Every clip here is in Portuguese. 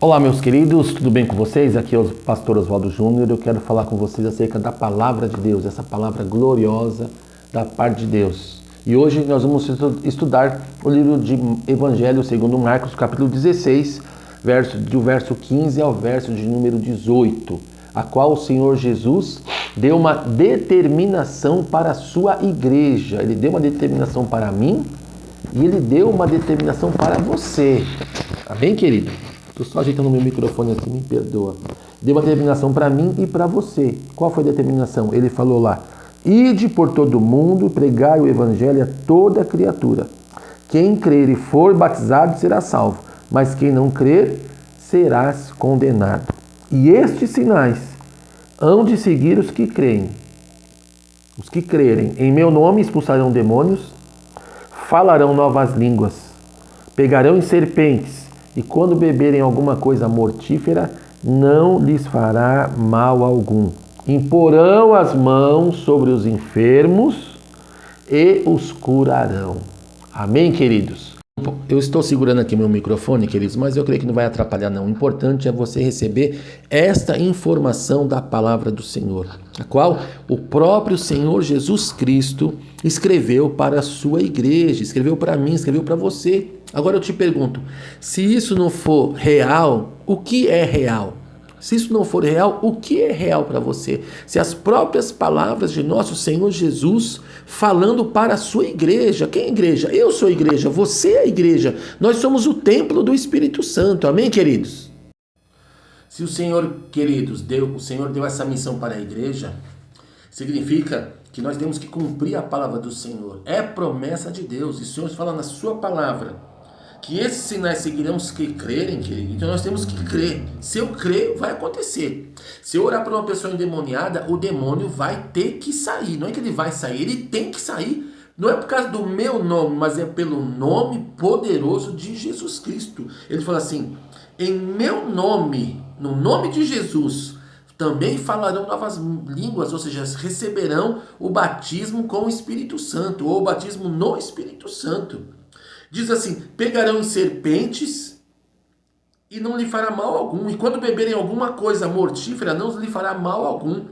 Olá, meus queridos, tudo bem com vocês? Aqui é o pastor Oswaldo Júnior. Eu quero falar com vocês acerca da palavra de Deus, essa palavra gloriosa da parte de Deus. E hoje nós vamos estudar o livro de Evangelho segundo Marcos, capítulo 16, do verso 15 ao verso de número 18, a qual o Senhor Jesus deu uma determinação para a sua igreja. Ele deu uma determinação para mim e ele deu uma determinação para você. Amém, querido? Estou só ajeitando meu microfone aqui, me perdoa. Deu uma determinação para mim e para você. Qual foi a determinação? Ele falou lá: ide por todo mundo, pregai o evangelho a toda criatura. Quem crer e for batizado será salvo, mas quem não crer será condenado. E estes sinais hão de seguir os que creem. Os que crerem em meu nome expulsarão demônios, falarão novas línguas, pegarão em serpentes, e quando beberem alguma coisa mortífera, não lhes fará mal algum. Imporão as mãos sobre os enfermos e os curarão. Amém, queridos? Eu estou segurando aqui meu microfone, queridos, mas eu creio que não vai atrapalhar não. O importante é você receber esta informação da palavra do Senhor, a qual o próprio Senhor Jesus Cristo escreveu para a sua igreja, escreveu para mim, escreveu para você. Agora eu te pergunto, se isso não for real, o que é real? Se isso não for real, o que é real para você? Se as próprias palavras de nosso Senhor Jesus falando para a sua igreja. Quem é igreja? Eu sou a igreja, você é a igreja. Nós somos o templo do Espírito Santo. Amém, queridos? Se o Senhor, queridos, o Senhor deu essa missão para a igreja, significa que nós temos que cumprir a palavra do Senhor. É promessa de Deus. E o Senhor fala na sua palavra que esses sinais seguirão os que crerem, querido. Então nós temos que crer. Se eu crer, vai acontecer. Se eu orar para uma pessoa endemoniada, o demônio vai ter que sair. Não é que ele vai sair, ele tem que sair. Não é por causa do meu nome, mas é pelo nome poderoso de Jesus Cristo. Ele fala assim: em meu nome, no nome de Jesus, também falarão novas línguas, ou seja, receberão o batismo com o Espírito Santo, ou o batismo no Espírito Santo. Diz assim: pegarão em serpentes e não lhe fará mal algum. E quando beberem alguma coisa mortífera, não lhe fará mal algum.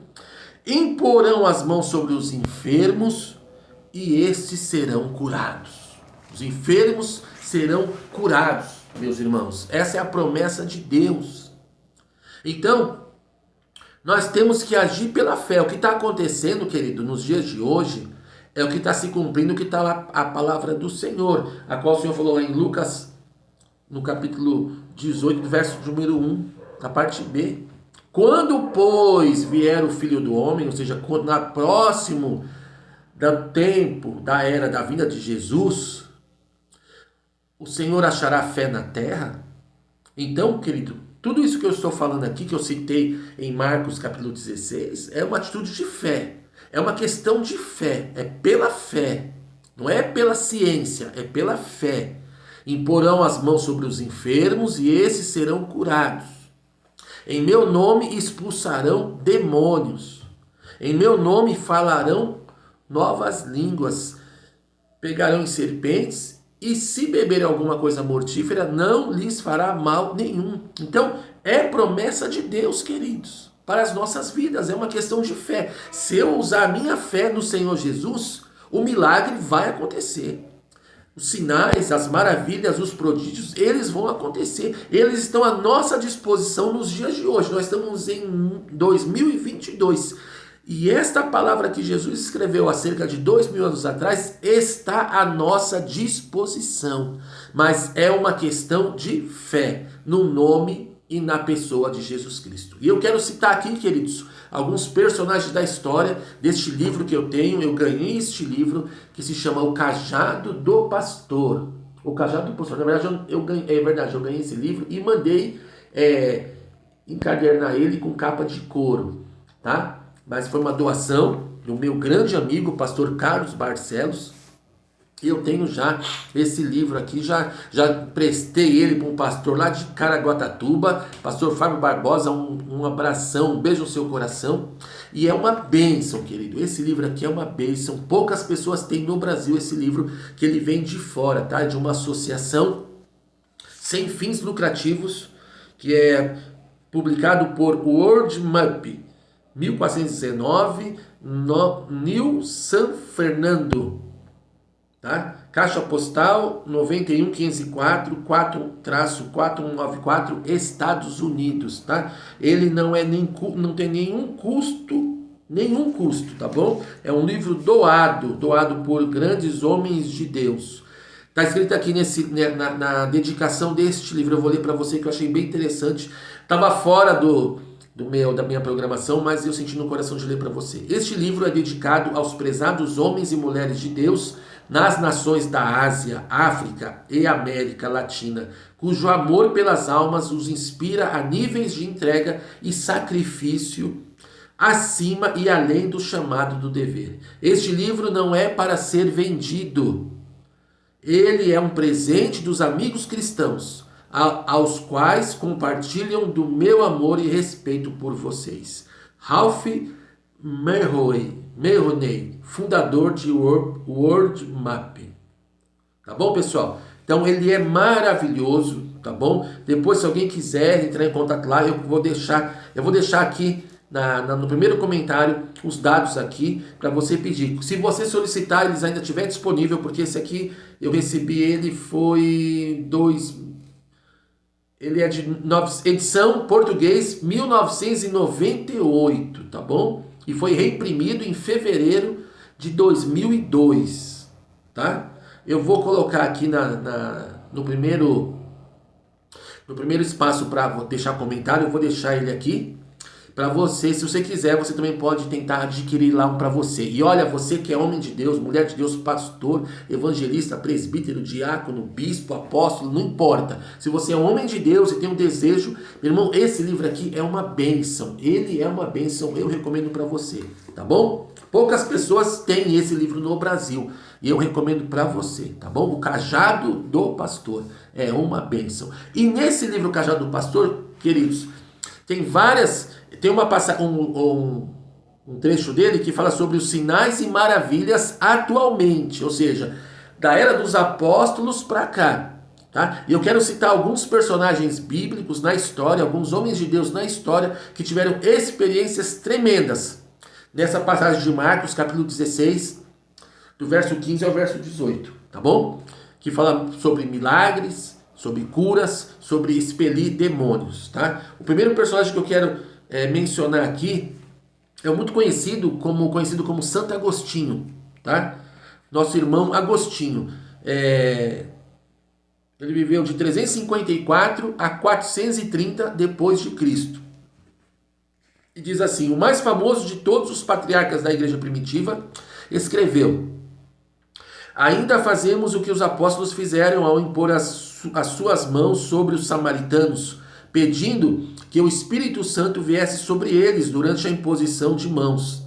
Imporão as mãos sobre os enfermos e estes serão curados. Os enfermos serão curados, meus irmãos. Essa é a promessa de Deus. Então, nós temos que agir pela fé. O que está acontecendo, querido, nos dias de hoje, é o que está se cumprindo, o que está lá, a palavra do Senhor, a qual o Senhor falou lá em Lucas, no capítulo 18, verso número 1, na parte B. Quando, pois, vier o Filho do Homem, ou seja, quando na próximo do tempo, da era da vinda de Jesus, o Senhor achará fé na terra? Então, querido, tudo isso que eu estou falando aqui, que eu citei em Marcos capítulo 16, é uma atitude de fé. É uma questão de fé, é pela fé, não é pela ciência, é pela fé. Imporão as mãos sobre os enfermos e esses serão curados. Em meu nome expulsarão demônios. Em meu nome falarão novas línguas. Pegarão em serpentes e se beberem alguma coisa mortífera não lhes fará mal nenhum. Então é promessa de Deus, queridos, para as nossas vidas, é uma questão de fé. Se eu usar a minha fé no Senhor Jesus, o milagre vai acontecer. Os sinais, as maravilhas, os prodígios, eles vão acontecer. Eles estão à nossa disposição nos dias de hoje. Nós estamos em 2022. E esta palavra que Jesus escreveu há cerca de 2000 anos atrás está à nossa disposição. Mas é uma questão de fé no nome e na pessoa de Jesus Cristo. E eu quero citar aqui, queridos, alguns personagens da história deste livro que eu tenho. Eu ganhei este livro que se chama O Cajado do Pastor. O Cajado do Pastor. Na verdade, eu ganhei esse livro e mandei encadernar ele com capa de couro, tá? Mas foi uma doação do meu grande amigo, o pastor Carlos Barcelos. Eu tenho já esse livro aqui, já prestei ele para um pastor lá de Caraguatatuba, pastor Fábio Barbosa, um abração, um beijo no seu coração. E é uma bênção, querido, esse livro aqui é uma bênção. Poucas pessoas têm no Brasil esse livro, que ele vem de fora, tá? De uma associação sem fins lucrativos, que é publicado por WordMap, 1419, no New San Fernando, tá? Caixa postal 91504 4-4194, Estados Unidos, tá? Ele não tem nenhum custo, tá bom? É um livro doado por grandes homens de Deus. Tá escrito aqui na dedicação deste livro, eu vou ler para você, que eu achei bem interessante. Tava fora da minha programação, mas eu senti no coração de ler para você. Este livro é dedicado aos prezados homens e mulheres de Deus nas nações da Ásia, África e América Latina, cujo amor pelas almas os inspira a níveis de entrega e sacrifício acima e além do chamado do dever. Este livro não é para ser vendido. Ele é um presente dos amigos cristãos, aos quais compartilham do meu amor e respeito por vocês. Ralph Mahoney, fundador de WordMap. Tá bom, pessoal? Então ele é maravilhoso, tá bom? Depois, se alguém quiser entrar em contato lá, eu vou deixar aqui no primeiro comentário os dados aqui para você pedir. Se você solicitar, eles ainda estiver disponível, porque esse aqui eu recebi, ele é de edição português 1998, tá bom? E foi reimprimido em fevereiro de 2002, tá? Eu vou colocar aqui no primeiro espaço para deixar comentário, eu vou deixar ele aqui para você. Se você quiser, você também pode tentar adquirir lá um para você. E olha, você que é homem de Deus, mulher de Deus, pastor, evangelista, presbítero, diácono, bispo, apóstolo, não importa. Se você é homem de Deus e tem um desejo, meu irmão, esse livro aqui é uma bênção. Ele é uma bênção, eu recomendo para você, tá bom? Poucas pessoas têm esse livro no Brasil e eu recomendo para você, tá bom? O Cajado do Pastor é uma bênção. E nesse livro, o Cajado do Pastor, queridos, tem um trecho dele que fala sobre os sinais e maravilhas atualmente, ou seja, da era dos apóstolos para cá, tá? E eu quero citar alguns personagens bíblicos na história, alguns homens de Deus na história que tiveram experiências tremendas nessa passagem de Marcos, capítulo 16, do verso 15 ao verso 18, tá bom? Que fala sobre milagres, sobre curas, sobre expelir demônios, tá? O primeiro personagem que eu quero mencionar aqui é muito conhecido como Santo Agostinho, tá? Nosso irmão Agostinho. Ele viveu de 354 a 430 depois de Cristo. E diz assim: o mais famoso de todos os patriarcas da igreja primitiva escreveu: ainda fazemos o que os apóstolos fizeram ao impor as suas mãos sobre os samaritanos, pedindo que o Espírito Santo viesse sobre eles durante a imposição de mãos.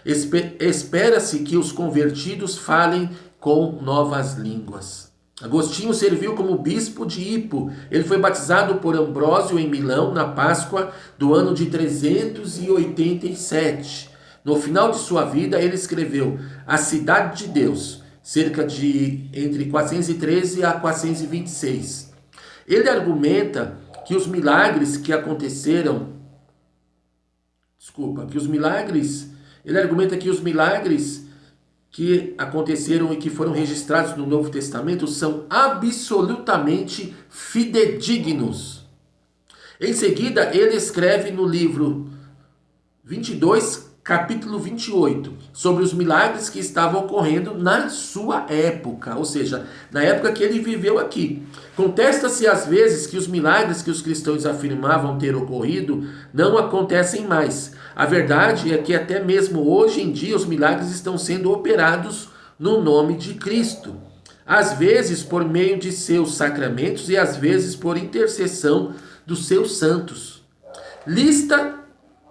Espera-se que os convertidos falem com novas línguas. Agostinho serviu como bispo de Hippo. Ele foi batizado por Ambrósio em Milão na Páscoa do ano de 387. No final de sua vida, ele escreveu A Cidade de Deus, entre 413 a 426. Ele argumenta que os milagres que aconteceram, ele argumenta que os milagres que aconteceram e que foram registrados no Novo Testamento são absolutamente fidedignos. Em seguida, ele escreve no livro 22, capítulo 28, sobre os milagres que estavam ocorrendo na sua época, ou seja, na época que ele viveu aqui. Contesta-se às vezes que os milagres que os cristãos afirmavam ter ocorrido não acontecem mais. A verdade é que até mesmo hoje em dia os milagres estão sendo operados no nome de Cristo. Às vezes por meio de seus sacramentos e às vezes por intercessão dos seus santos. Lista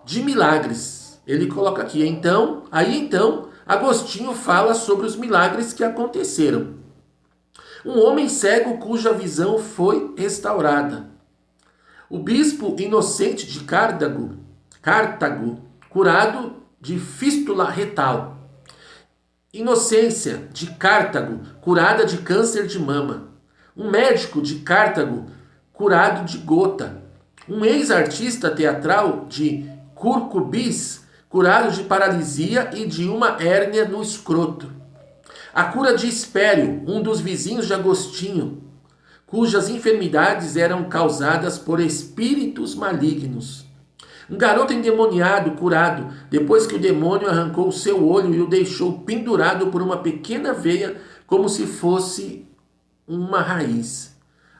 de milagres. Ele coloca aqui, então, Agostinho fala sobre os milagres que aconteceram. Um homem cego cuja visão foi restaurada. O bispo Inocente de Cartago, curado de fístula retal. Inocência de Cartago, curada de câncer de mama. Um médico de Cartago, curado de gota. Um ex-artista teatral de Curcubis, curado de paralisia e de uma hérnia no escroto. A cura de Espério, um dos vizinhos de Agostinho, cujas enfermidades eram causadas por espíritos malignos. Um garoto endemoniado curado, depois que o demônio arrancou o seu olho e o deixou pendurado por uma pequena veia, como se fosse uma raiz.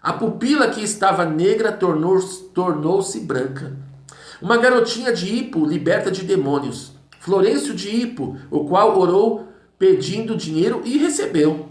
A pupila que estava negra tornou-se branca. Uma garotinha de Hippo liberta de demônios. Florencio de Hippo, o qual orou pedindo dinheiro e recebeu.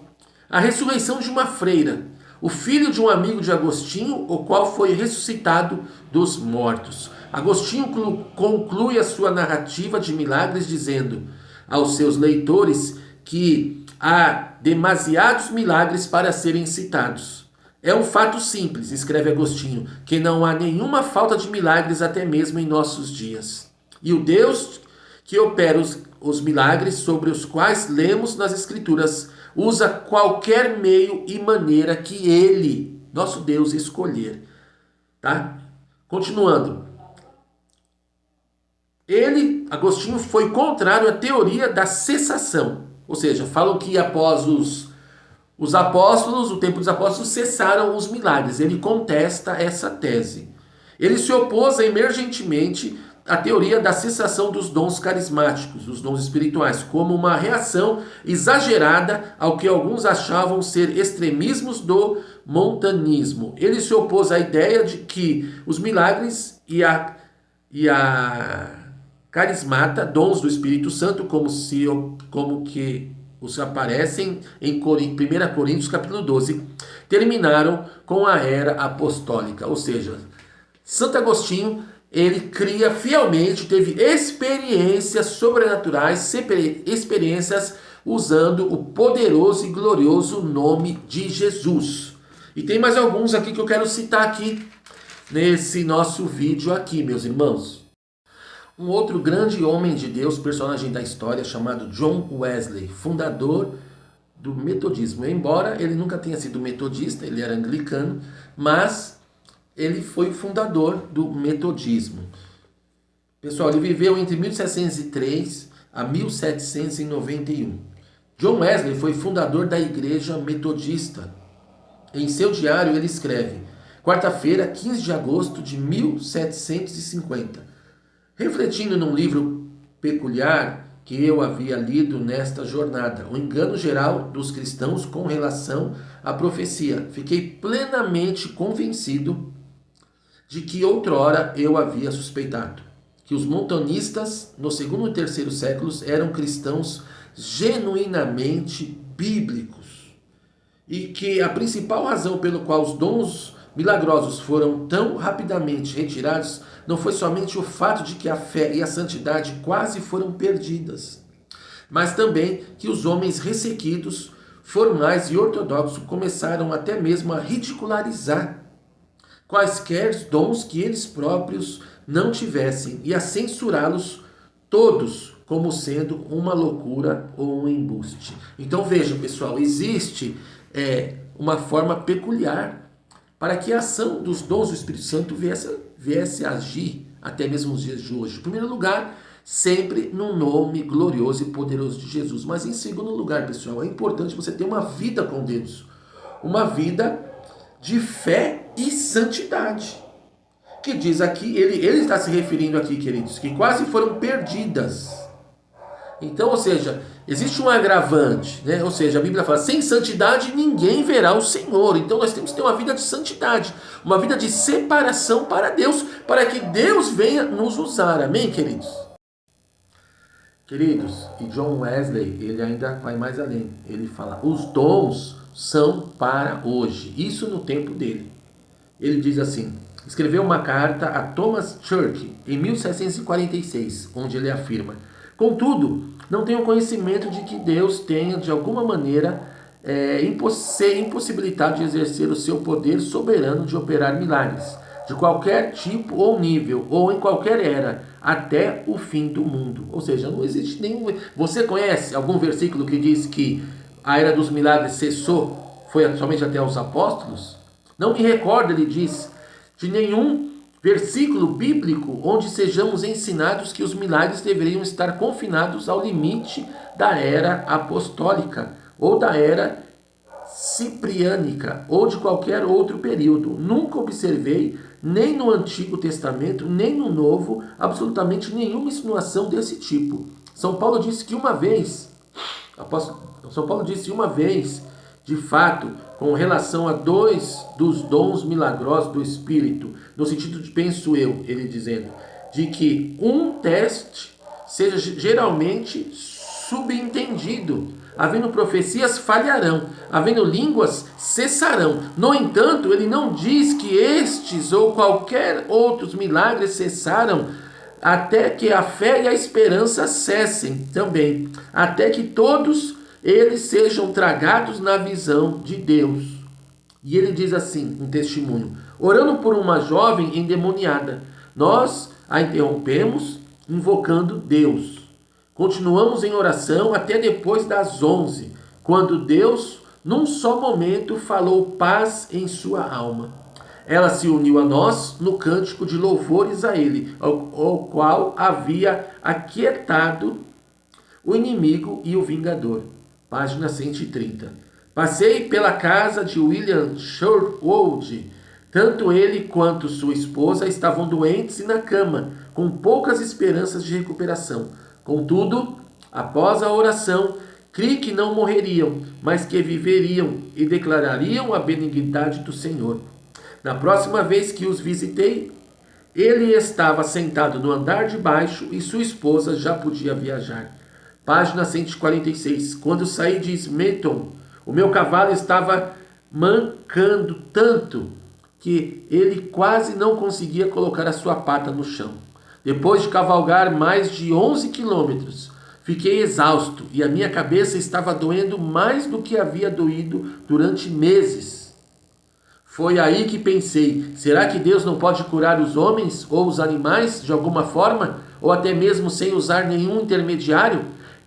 A ressurreição de uma freira. O filho de um amigo de Agostinho, o qual foi ressuscitado dos mortos. Agostinho conclui a sua narrativa de milagres dizendo aos seus leitores que há demasiados milagres para serem citados. É um fato simples, escreve Agostinho, que não há nenhuma falta de milagres até mesmo em nossos dias. E o Deus que opera os milagres sobre os quais lemos nas Escrituras usa qualquer meio e maneira que Ele, nosso Deus, escolher. Tá? Continuando. Ele, Agostinho, foi contrário à teoria da cessação. Ou seja, falam que após os apóstolos, o tempo dos apóstolos, cessaram os milagres. Ele contesta essa tese. Ele se opôs emergentemente à teoria da cessação dos dons carismáticos, os dons espirituais, como uma reação exagerada ao que alguns achavam ser extremismos do montanismo. Ele se opôs à ideia de que os milagres e a carismata, dons do Espírito Santo, como que os aparecem em 1 Coríntios capítulo 12, terminaram com a era apostólica. Ou seja, Santo Agostinho, ele cria fielmente, teve experiências sobrenaturais, experiências usando o poderoso e glorioso nome de Jesus. E tem mais alguns aqui que eu quero citar aqui nesse nosso vídeo aqui, meus irmãos. Um outro grande homem de Deus, personagem da história, chamado John Wesley, fundador do metodismo. Embora ele nunca tenha sido metodista, ele era anglicano, mas ele foi o fundador do metodismo. Pessoal, ele viveu entre 1703 a 1791. John Wesley foi fundador da Igreja Metodista. Em seu diário ele escreve: quarta-feira, 15 de agosto de 1750. Refletindo num livro peculiar que eu havia lido nesta jornada, o engano geral dos cristãos com relação à profecia, fiquei plenamente convencido de que outrora eu havia suspeitado, que os montanistas no segundo e terceiro séculos eram cristãos genuinamente bíblicos, e que a principal razão pelo qual os dons milagrosos foram tão rapidamente retirados não foi somente o fato de que a fé e a santidade quase foram perdidas, mas também que os homens ressequidos, formais e ortodoxos começaram até mesmo a ridicularizar quaisquer dons que eles próprios não tivessem e a censurá-los todos como sendo uma loucura ou um embuste. Então vejam, pessoal, existe uma forma peculiar para que a ação dos dons do Espírito Santo viesse a agir até mesmo nos dias de hoje. Em primeiro lugar, sempre no nome glorioso e poderoso de Jesus. Mas em segundo lugar, pessoal, é importante você ter uma vida com Deus. Uma vida de fé e santidade. Que diz aqui, ele está se referindo aqui, queridos, que quase foram perdidas. Então, ou seja, existe um agravante, né? Ou seja, a Bíblia fala, sem santidade ninguém verá o Senhor. Então nós temos que ter uma vida de santidade, uma vida de separação para Deus, para que Deus venha nos usar. Amém, queridos? Queridos, e John Wesley, ele ainda vai mais além. Ele fala, os dons são para hoje. Isso no tempo dele. Ele diz assim, escreveu uma carta a Thomas Church em 1746, onde ele afirma, contudo, não tenho conhecimento de que Deus tenha, de alguma maneira, impossibilitado de exercer o seu poder soberano de operar milagres, de qualquer tipo ou nível, ou em qualquer era, até o fim do mundo. Ou seja, não existe nenhum... Você conhece algum versículo que diz que a era dos milagres cessou, foi somente até os apóstolos? Não me recordo, ele diz, de nenhum versículo bíblico onde sejamos ensinados que os milagres deveriam estar confinados ao limite da era apostólica ou da era cipriânica ou de qualquer outro período. Nunca observei, nem no Antigo Testamento, nem no Novo, absolutamente nenhuma insinuação desse tipo. São Paulo disse uma vez, de fato, com relação a 2 dos dons milagrosos do Espírito, no sentido de, penso eu, ele dizendo, de que um teste seja geralmente subentendido. Havendo profecias, falharão. Havendo línguas, cessarão. No entanto, ele não diz que estes ou qualquer outros milagres cessaram até que a fé e a esperança cessem também, até que todos eles sejam tragados na visão de Deus. E ele diz assim, um testemunho: orando por uma jovem endemoniada, nós a interrompemos, invocando Deus. Continuamos em oração até depois das 11, quando Deus, num só momento, falou paz em sua alma. Ela se uniu a nós no cântico de louvores a Ele, ao qual havia aquietado o inimigo e o vingador. Página 130. Passei pela casa de William Sherwood. Tanto ele quanto sua esposa estavam doentes e na cama, com poucas esperanças de recuperação. Contudo, após a oração, criei que não morreriam, mas que viveriam e declarariam a benignidade do Senhor. Na próxima vez que os visitei, ele estava sentado no andar de baixo e sua esposa já podia viajar. Página 146. Quando saí de Smeaton, o meu cavalo estava mancando tanto que ele quase não conseguia colocar a sua pata no chão. Depois de cavalgar mais de 11 quilômetros, fiquei exausto e a minha cabeça estava doendo mais do que havia doído durante meses. Foi aí que pensei, será que Deus não pode curar os homens ou os animais de alguma forma, ou até mesmo sem usar nenhum intermediário?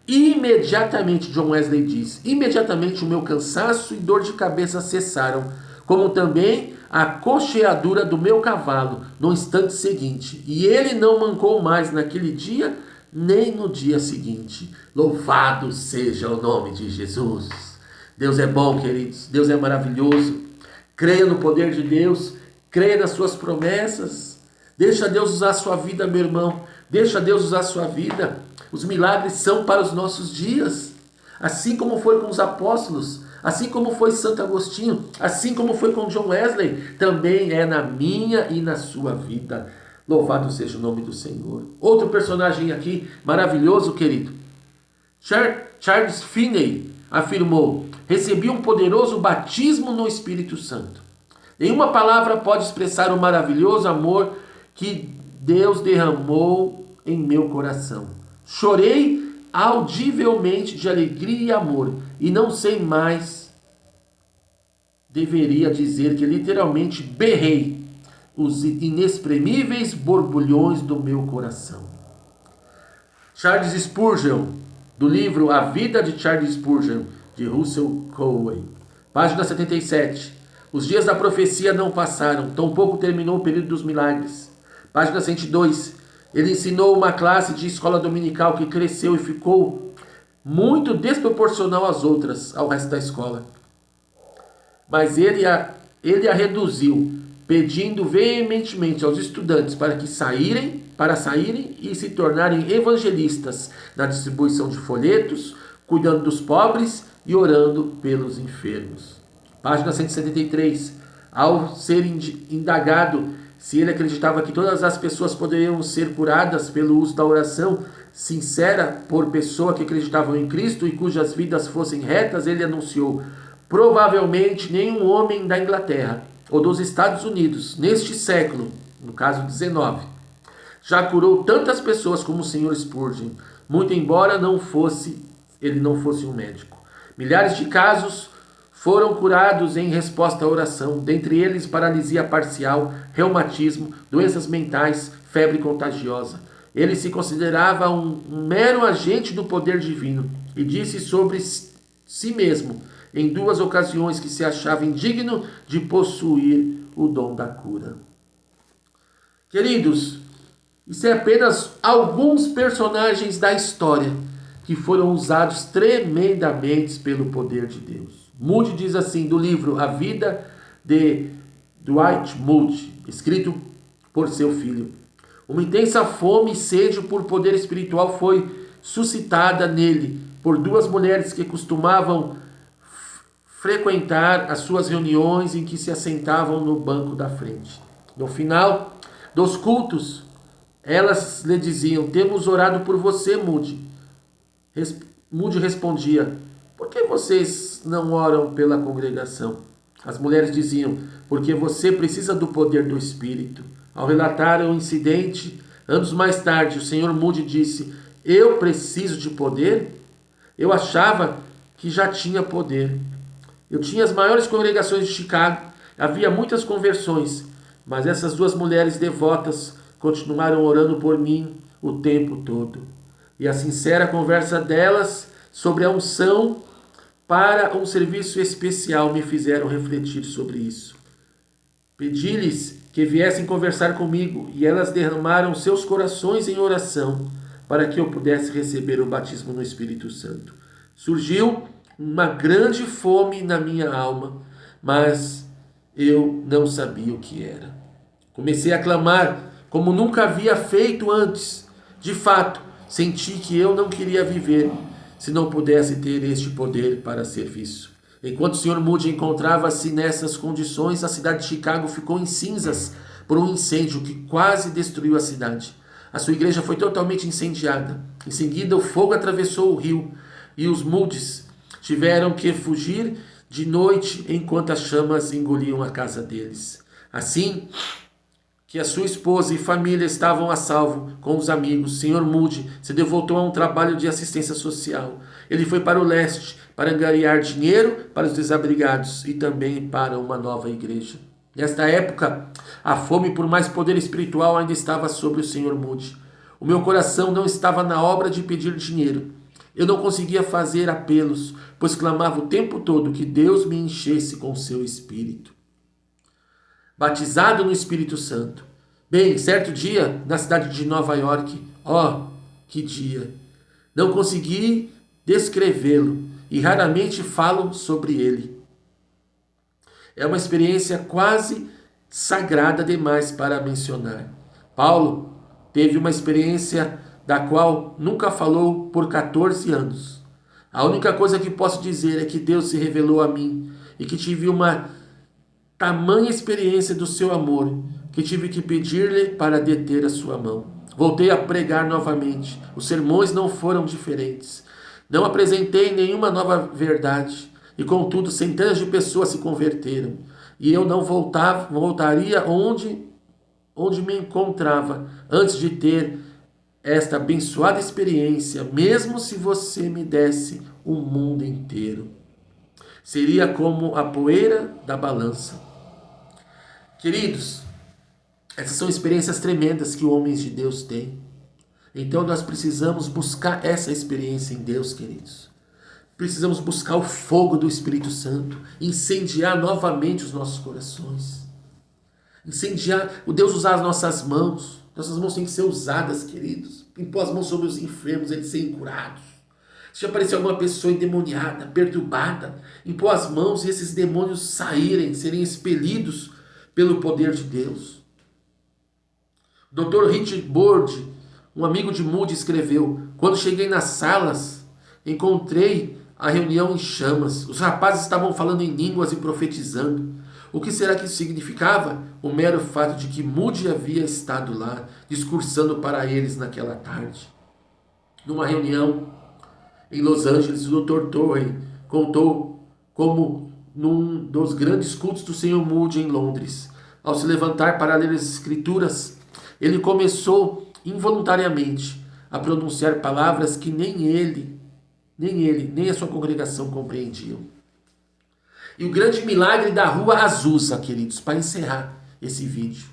Imediatamente, John Wesley diz, imediatamente o meu cansaço e dor de cabeça cessaram, como também a coxeadura do meu cavalo no instante seguinte. E ele não mancou mais naquele dia, nem no dia seguinte. Louvado seja o nome de Jesus. Deus é bom, queridos. Deus é maravilhoso. Creia no poder de Deus. Creia nas suas promessas. Deixa Deus usar a sua vida, meu irmão. Deixa Deus usar a sua vida. Os milagres são para os nossos dias. Assim como foi com os apóstolos, assim como foi Santo Agostinho, assim como foi com John Wesley, também é na minha e na sua vida. Louvado seja o nome do Senhor. Outro personagem aqui, maravilhoso, querido. Charles Finney afirmou: recebi um poderoso batismo no Espírito Santo. Nenhuma palavra pode expressar o maravilhoso amor que Deus derramou em meu coração. Chorei audivelmente de alegria e amor, e não sei mais, deveria dizer que literalmente berrei os inexprimíveis borbulhões do meu coração. Charles Spurgeon, do livro A Vida de Charles Spurgeon, de Russell Cowley, página 77. Os dias da profecia não passaram, tampouco terminou o período dos milagres. Página 102. Ele ensinou uma classe de escola dominical que cresceu e ficou muito desproporcional às outras, ao resto da escola. Mas ele a reduziu, pedindo veementemente aos estudantes para saírem e se tornarem evangelistas na distribuição de folhetos, cuidando dos pobres e orando pelos enfermos. Página 173. Ao ser indagado se ele acreditava que todas as pessoas poderiam ser curadas pelo uso da oração sincera por pessoa que acreditavam em Cristo e cujas vidas fossem retas, ele anunciou: provavelmente nenhum homem da Inglaterra ou dos Estados Unidos, neste século, no caso 19, já curou tantas pessoas como o Sr. Spurgeon, muito embora ele não fosse um médico. Milhares de casos foram curados em resposta à oração, dentre eles paralisia parcial, reumatismo, doenças mentais, febre contagiosa. Ele se considerava um mero agente do poder divino e disse sobre si mesmo, em 2 ocasiões, que se achava indigno de possuir o dom da cura. Queridos, isso é apenas alguns personagens da história que foram usados tremendamente pelo poder de Deus. Moody diz assim, do livro A Vida de Dwight Moody, escrito por seu filho: uma intensa fome e sede por poder espiritual foi suscitada nele por duas mulheres que costumavam frequentar as suas reuniões em que se assentavam no banco da frente. No final dos cultos, elas lhe diziam: temos orado por você, Moody. Moody respondia: por que vocês não oram pela congregação? As mulheres diziam: porque você precisa do poder do Espírito. Ao relatar o incidente, anos mais tarde, o Sr. Moody disse: eu preciso de poder? Eu achava que já tinha poder. Eu tinha as maiores congregações de Chicago, havia muitas conversões, mas essas duas mulheres devotas continuaram orando por mim o tempo todo. E a sincera conversa delas sobre a unção para um serviço especial me fizeram refletir sobre isso. Pedi-lhes que viessem conversar comigo e elas derramaram seus corações em oração para que eu pudesse receber o batismo no Espírito Santo. Surgiu uma grande fome na minha alma, mas eu não sabia o que era. Comecei a clamar como nunca havia feito antes. De fato, senti que eu não queria viver se não pudesse ter este poder para serviço. Enquanto o Sr. Moody encontrava-se nessas condições, a cidade de Chicago ficou em cinzas por um incêndio que quase destruiu a cidade. A sua igreja foi totalmente incendiada. Em seguida, o fogo atravessou o rio e os Moodys tiveram que fugir de noite enquanto as chamas engoliam a casa deles. Assim que a sua esposa e família estavam a salvo com os amigos, o Sr. Moody se devotou a um trabalho de assistência social. Ele foi para o leste para angariar dinheiro para os desabrigados e também para uma nova igreja. Nesta época, a fome por mais poder espiritual ainda estava sobre o Sr. Moody. O meu coração não estava na obra de pedir dinheiro. Eu não conseguia fazer apelos, pois clamava o tempo todo que Deus me enchesse com seu Espírito. Batizado no Espírito Santo. Bem, certo dia, na cidade de Nova York, que dia! Não consegui descrevê-lo e raramente falo sobre ele. É uma experiência quase sagrada demais para mencionar. Paulo teve uma experiência da qual nunca falou por 14 anos. A única coisa que posso dizer é que Deus se revelou a mim e que tive uma tamanha experiência do seu amor que tive que pedir-lhe para deter a sua mão. Voltei a pregar novamente. Os sermões não foram diferentes. Não apresentei nenhuma nova verdade. E contudo, centenas de pessoas se converteram. E eu não voltaria onde me encontrava antes de ter esta abençoada experiência, mesmo se você me desse o mundo inteiro. Seria como a poeira da balança. Queridos, essas são experiências tremendas que homens de Deus têm. Então nós precisamos buscar essa experiência em Deus, queridos. Precisamos buscar o fogo do Espírito Santo, incendiar novamente os nossos corações. Incendiar, o Deus usar as nossas mãos. Nossas mãos têm que ser usadas, queridos. Impor as mãos sobre os enfermos, eles serem curados. Se aparecer alguma pessoa endemoniada, perturbada, impor as mãos e esses demônios saírem, serem expelidos pelo poder de Deus. O Dr. Richard Bord, um amigo de Moody, escreveu: quando cheguei nas salas, encontrei a reunião em chamas. Os rapazes estavam falando em línguas e profetizando. O que será que isso significava? O mero fato de que Moody havia estado lá, discursando para eles naquela tarde. Numa reunião em Los Angeles, o Dr. Torrey contou como num dos grandes cultos do Sr. Moody em Londres, ao se levantar para ler as Escrituras, ele começou involuntariamente a pronunciar palavras que nem a sua congregação compreendiam. E o grande milagre da Rua Azusa, queridos, para encerrar esse vídeo.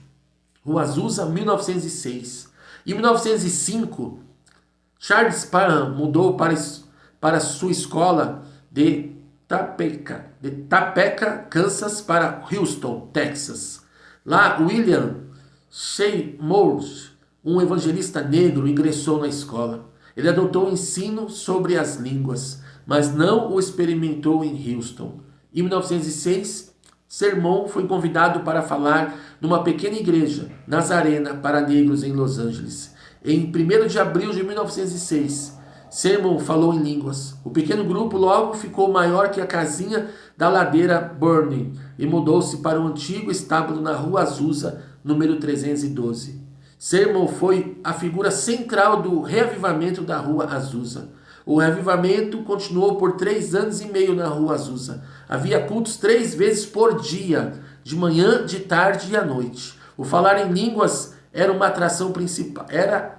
Rua Azusa, 1906. Em 1905, Charles Parham mudou para sua escola de Topeka, Kansas, para Houston, Texas. Lá, William Seymour, um evangelista negro, ingressou na escola. Ele adotou o ensino sobre as línguas, mas não o experimentou em Houston. Em 1906, Sermon foi convidado para falar numa pequena igreja, Nazarena, para negros em Los Angeles. Em 1º de abril de 1906, Sermon falou em línguas. O pequeno grupo logo ficou maior que a casinha da ladeira Burning e mudou-se para o antigo estábulo na Rua Azusa, número 312. Sermon foi a figura central do reavivamento da Rua Azusa. O reavivamento continuou por 3 anos e meio na Rua Azusa. Havia cultos 3 vezes por dia, de manhã, de tarde e à noite. O falar em línguas era uma atração principal,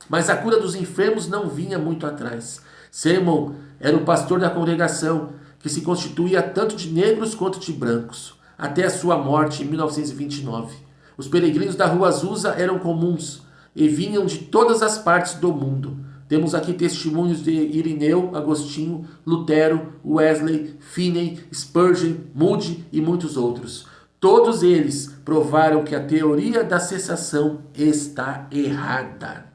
mas a cura dos enfermos não vinha muito atrás. Sermon era o pastor da congregação, que se constituía tanto de negros quanto de brancos, até a sua morte em 1929. Os peregrinos da Rua Azusa eram comuns e vinham de todas as partes do mundo. Temos aqui testemunhos de Irineu, Agostinho, Lutero, Wesley, Finney, Spurgeon, Moody e muitos outros. Todos eles provaram que a teoria da cessação está errada.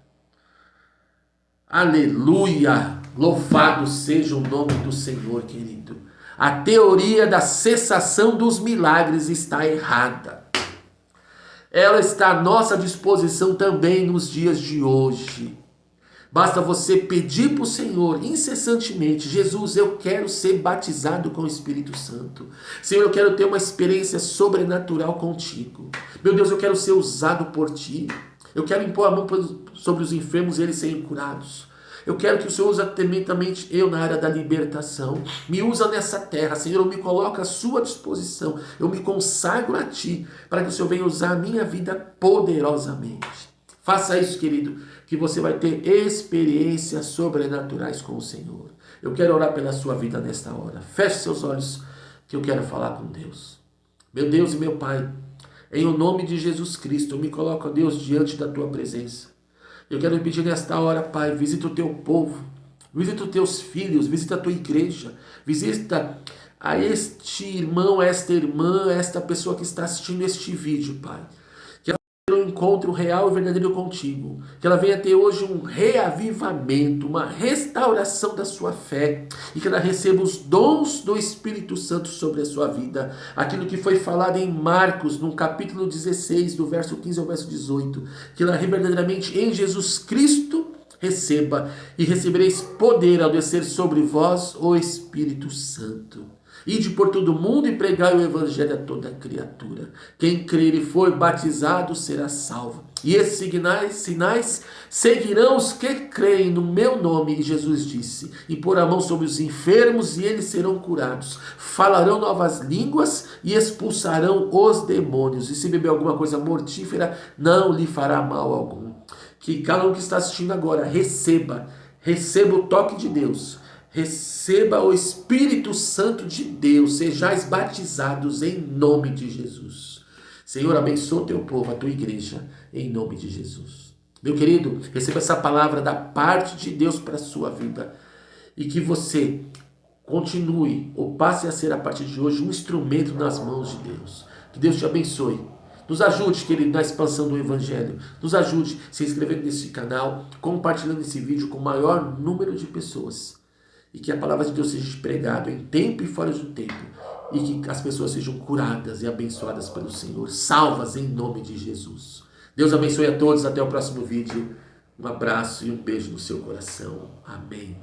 Aleluia! Louvado seja o nome do Senhor, querido. A teoria da cessação dos milagres está errada. Ela está à nossa disposição também nos dias de hoje. Basta você pedir para o Senhor incessantemente: Jesus, eu quero ser batizado com o Espírito Santo. Senhor, eu quero ter uma experiência sobrenatural contigo. Meu Deus, eu quero ser usado por ti. Eu quero impor a mão sobre os enfermos e eles serem curados. Eu quero que o Senhor use tremendamente eu na área da libertação. Me usa nessa terra, Senhor, eu me coloco à sua disposição. Eu me consagro a ti, para que o Senhor venha usar a minha vida poderosamente. Faça isso, querido, que você vai ter experiências sobrenaturais com o Senhor. Eu quero orar pela sua vida nesta hora. Feche seus olhos, que eu quero falar com Deus. Meu Deus e meu Pai, em o nome de Jesus Cristo, eu me coloco, Deus, diante da tua presença. Eu quero pedir nesta hora, Pai, visita o teu povo, visita os teus filhos, visita a tua igreja, visita a este irmão, a esta irmã, a esta pessoa que está assistindo este vídeo, Pai. Que ela tenha um encontro real e verdadeiro contigo. Que ela venha ter hoje um reavivamento, uma restauração da sua fé. E que ela receba os dons do Espírito Santo sobre a sua vida. Aquilo que foi falado em Marcos, no capítulo 16, do verso 15 ao verso 18. Que ela verdadeiramente em Jesus Cristo receba. E recebereis poder ao descer sobre vós o Espírito Santo. Ide por todo o mundo e pregai o evangelho a toda criatura. Quem crer e for batizado será salvo. E esses sinais seguirão os que creem no meu nome. E Jesus disse: e pôr a mão sobre os enfermos e eles serão curados. Falarão novas línguas e expulsarão os demônios. E se beber alguma coisa mortífera, não lhe fará mal algum. Que cada um que está assistindo agora receba o toque de Deus. Receba o Espírito Santo de Deus, sejais batizados em nome de Jesus. Senhor, abençoa o teu povo, a tua igreja, em nome de Jesus. Meu querido, receba essa palavra da parte de Deus para a sua vida e que você continue ou passe a ser a partir de hoje um instrumento nas mãos de Deus. Que Deus te abençoe. Nos ajude, querido, na expansão do Evangelho. Nos ajude se inscrevendo nesse canal, compartilhando esse vídeo com o maior número de pessoas. E que a palavra de Deus seja pregada em tempo e fora do tempo. E que as pessoas sejam curadas e abençoadas pelo Senhor. Salvas em nome de Jesus. Deus abençoe a todos. Até o próximo vídeo. Um abraço e um beijo no seu coração. Amém.